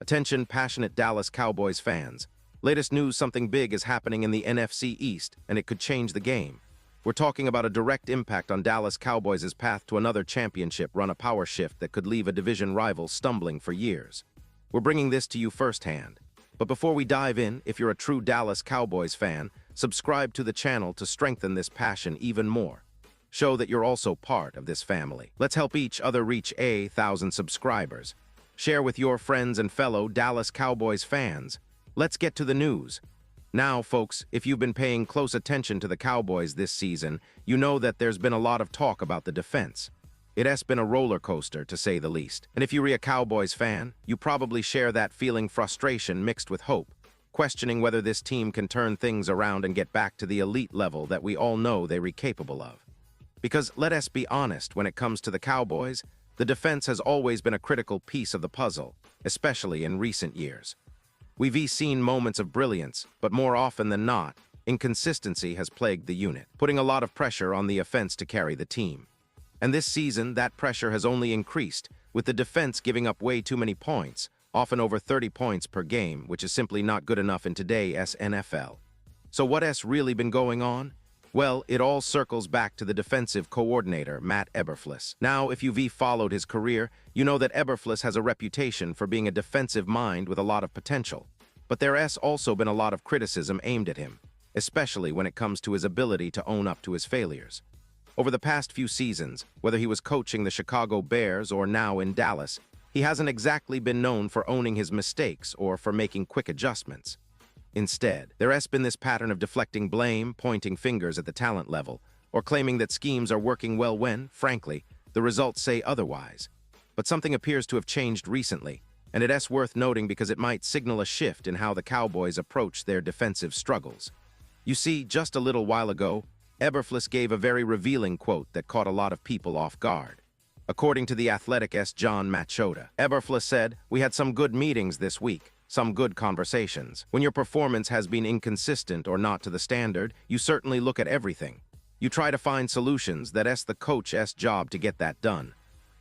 Attention, passionate Dallas Cowboys fans. Latest news, something big is happening in the NFC East, and it could change the game. We're talking about a direct impact on Dallas Cowboys' path to another championship run, a power shift that could leave a division rival stumbling for years. We're bringing this to you firsthand. But before we dive in, if you're a true Dallas Cowboys fan, subscribe to the channel to strengthen this passion even more. Show that you're also part of this family. Let's help each other reach 1,000 subscribers. Share with your friends and fellow Dallas Cowboys fans. Let's get to the news. Now, folks, if you've been paying close attention to the Cowboys this season, you know that there's been a lot of talk about the defense. It has been a roller coaster, to say the least. And if you're a Cowboys fan, you probably share that feeling, frustration mixed with hope, questioning whether this team can turn things around and get back to the elite level that we all know they're capable of. Because let us be honest, when it comes to the Cowboys, the defense has always been a critical piece of the puzzle, especially in recent years. We've seen moments of brilliance, but more often than not, inconsistency has plagued the unit, putting a lot of pressure on the offense to carry the team. And this season, that pressure has only increased, with the defense giving up way too many points, often over 30 points per game, which is simply not good enough in today's NFL. So what has really been going on? Well, it all circles back to the defensive coordinator, Matt Eberflus. Now, if you've followed his career, you know that Eberflus has a reputation for being a defensive mind with a lot of potential. But there has also been a lot of criticism aimed at him, especially when it comes to his ability to own up to his failures. Over the past few seasons, whether he was coaching the Chicago Bears or now in Dallas, he hasn't exactly been known for owning his mistakes or for making quick adjustments. Instead, there has been this pattern of deflecting blame, pointing fingers at the talent level, or claiming that schemes are working well when, frankly, the results say otherwise. But something appears to have changed recently, and it is worth noting because it might signal a shift in how the Cowboys approach their defensive struggles. You see, just a little while ago, Eberflus gave a very revealing quote that caught a lot of people off guard. According to The Athletic's John Machota, Eberflus said, "We had some good meetings this week. Some good conversations. When your performance has been inconsistent or not to the standard, you certainly look at everything. You try to find solutions. That's the coach's job to get that done.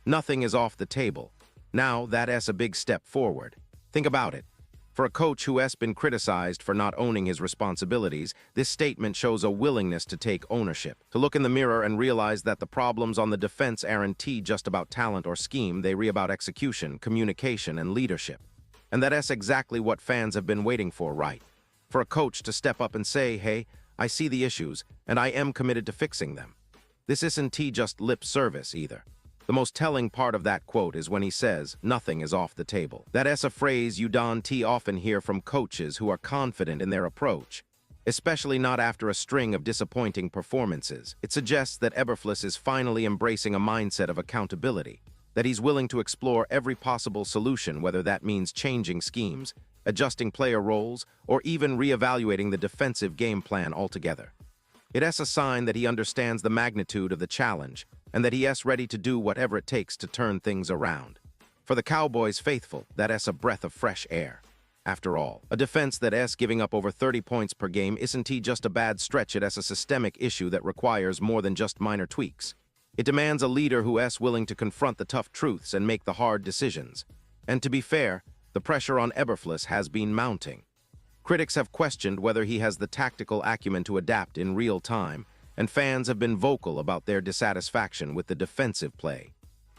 Nothing is off the table. Now, that's a big step forward. Think about it. For a coach who has been criticized for not owning his responsibilities, this statement shows a willingness to take ownership, to look in the mirror and realize that the problems on the defense aren't just about talent or scheme, they're about execution, communication, and leadership. And that's exactly what fans have been waiting for, right? For a coach to step up and say, "Hey, I see the issues, and I am committed to fixing them." This isn't just lip service either. The most telling part of that quote is when he says, "Nothing is off the table." That's a phrase you don't often hear from coaches who are confident in their approach, especially not after a string of disappointing performances. It suggests that Eberflus is finally embracing a mindset of accountability, that he's willing to explore every possible solution, whether that means changing schemes, adjusting player roles, or even reevaluating the defensive game plan altogether. It is a sign that he understands the magnitude of the challenge and that he is ready to do whatever it takes to turn things around. For the Cowboys faithful, that is a breath of fresh air. After all, a defense that is giving up over 30 points per game isn't just a bad stretch, it is a systemic issue that requires more than just minor tweaks. It demands a leader who is willing to confront the tough truths and make the hard decisions. And to be fair, the pressure on Eberflus has been mounting. Critics have questioned whether he has the tactical acumen to adapt in real time, and fans have been vocal about their dissatisfaction with the defensive play.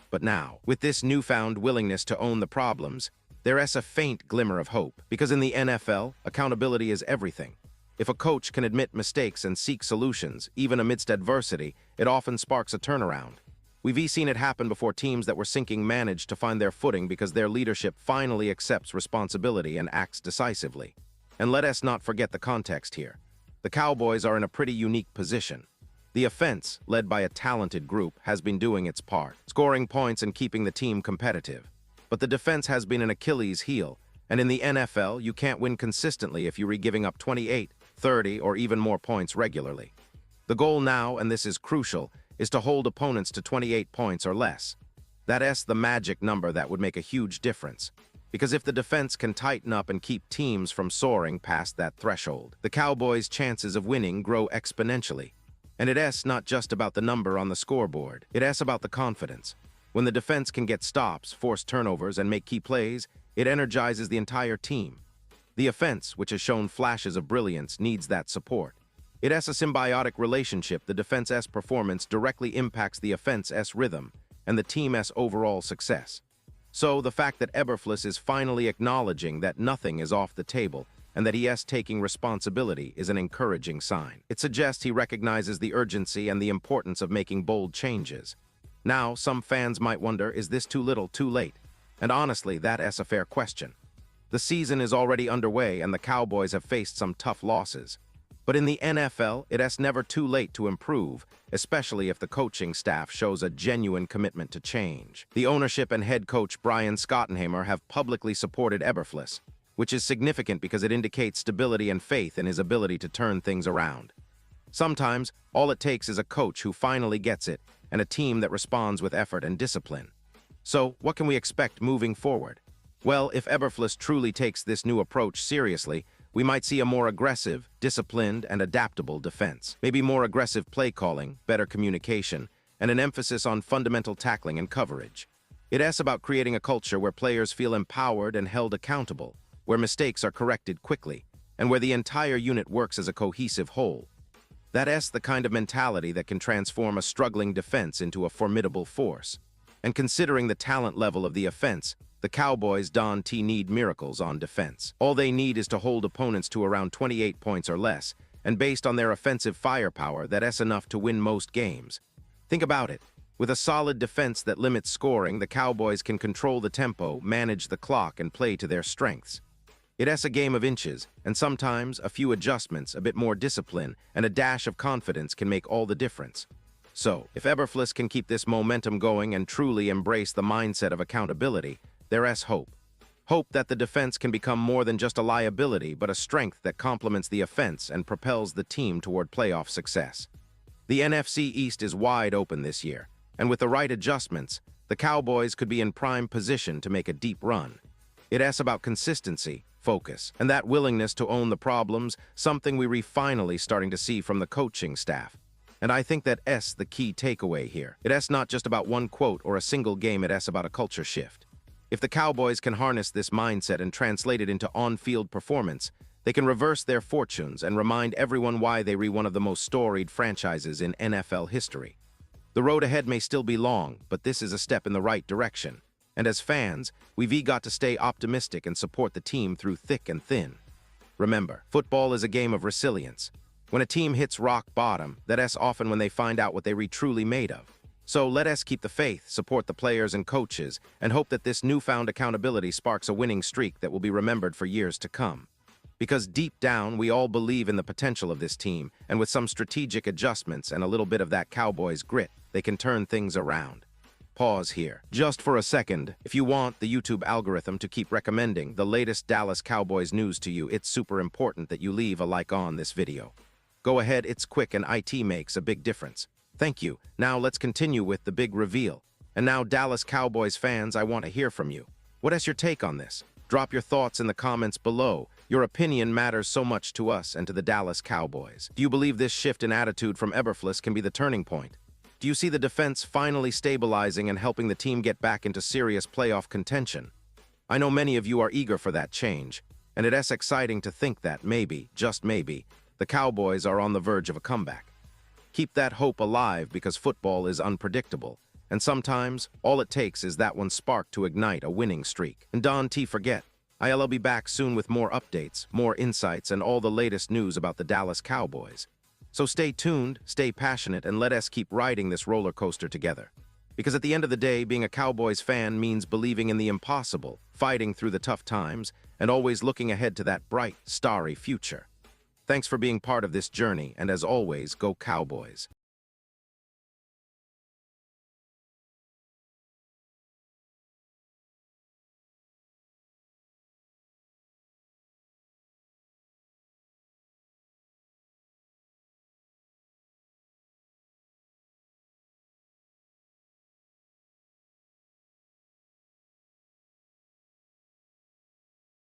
But now, with this newfound willingness to own the problems, there is a faint glimmer of hope, because in the NFL, accountability is everything. If a coach can admit mistakes and seek solutions, even amidst adversity, it often sparks a turnaround. We've seen it happen before. Teams that were sinking managed to find their footing because their leadership finally accepts responsibility and acts decisively. And let us not forget the context here. The Cowboys are in a pretty unique position. The offense, led by a talented group, has been doing its part, scoring points and keeping the team competitive. But the defense has been an Achilles heel, and in the NFL, you can't win consistently if you're giving up 28, 30, or even more points regularly. The goal now, and this is crucial, is to hold opponents to 28 points or less. That is the magic number that would make a huge difference. Because if the defense can tighten up and keep teams from soaring past that threshold, the Cowboys' chances of winning grow exponentially. And it is not just about the number on the scoreboard, it is about the confidence. When the defense can get stops, force turnovers, and make key plays, It energizes the entire team. The offense, which has shown flashes of brilliance, needs that support. It has a symbiotic relationship. The defense's performance directly impacts the offense's rhythm and the team's overall success. So, the fact that Eberflus is finally acknowledging that nothing is off the table and that he is taking responsibility is an encouraging sign. It suggests he recognizes the urgency and the importance of making bold changes. Now, some fans might wonder, is this too little, too late? And honestly, that is a fair question. The season is already underway and the Cowboys have faced some tough losses. But in the NFL, it is never too late to improve, especially if the coaching staff shows a genuine commitment to change. The ownership and head coach Brian Schottenheimer have publicly supported Eberflus, which is significant because it indicates stability and faith in his ability to turn things around. Sometimes, all it takes is a coach who finally gets it and a team that responds with effort and discipline. So, what can we expect moving forward? Well, if Eberflus truly takes this new approach seriously, we might see a more aggressive, disciplined, and adaptable defense. Maybe more aggressive play calling, better communication, and an emphasis on fundamental tackling and coverage. It is about creating a culture where players feel empowered and held accountable, where mistakes are corrected quickly, and where the entire unit works as a cohesive whole. That is the kind of mentality that can transform a struggling defense into a formidable force. And considering the talent level of the offense, the Cowboys don't need miracles on defense. All they need is to hold opponents to around 28 points or less, and based on their offensive firepower, that is enough to win most games. Think about it. With a solid defense that limits scoring, the Cowboys can control the tempo, manage the clock, and play to their strengths. It is a game of inches, and sometimes a few adjustments, a bit more discipline, and a dash of confidence can make all the difference. So, if Eberflus can keep this momentum going and truly embrace the mindset of accountability, there is hope. Hope that the defense can become more than just a liability, but a strength that complements the offense and propels the team toward playoff success. The NFC East is wide open this year, and with the right adjustments, the Cowboys could be in prime position to make a deep run. It is about consistency, focus, and that willingness to own the problems, something we're finally starting to see from the coaching staff. And I think that is the key takeaway here. It is not just about one quote or a single game, it is about a culture shift. If the Cowboys can harness this mindset and translate it into on-field performance, they can reverse their fortunes and remind everyone why they are one of the most storied franchises in NFL history. The road ahead may still be long, but this is a step in the right direction. And as fans, we've got to stay optimistic and support the team through thick and thin. Remember, football is a game of resilience. When a team hits rock bottom, that is often when they find out what they're truly made of. So let us keep the faith, support the players and coaches, and hope that this newfound accountability sparks a winning streak that will be remembered for years to come. Because deep down, we all believe in the potential of this team, and with some strategic adjustments and a little bit of that Cowboys grit, they can turn things around. Pause here, just for a second. If you want the YouTube algorithm to keep recommending the latest Dallas Cowboys news to you, it's super important that you leave a like on this video. Go ahead, it's quick and it makes a big difference. Thank you. Now let's continue with the big reveal. And now, Dallas Cowboys fans, I want to hear from you. What is your take on this? Drop your thoughts in the comments below. Your opinion matters so much to us and to the Dallas Cowboys. Do you believe this shift in attitude from Eberflus can be the turning point? Do you see the defense finally stabilizing and helping the team get back into serious playoff contention? I know many of you are eager for that change, and it is exciting to think that maybe, just maybe, the Cowboys are on the verge of a comeback. Keep that hope alive because football is unpredictable, and sometimes all it takes is that one spark to ignite a winning streak. And don't forget, I'll be back soon with more updates, more insights, and all the latest news about the Dallas Cowboys. So stay tuned, stay passionate, and let us keep riding this roller coaster together. Because at the end of the day, being a Cowboys fan means believing in the impossible, fighting through the tough times, and always looking ahead to that bright, starry future. Thanks for being part of this journey, and as always, go Cowboys.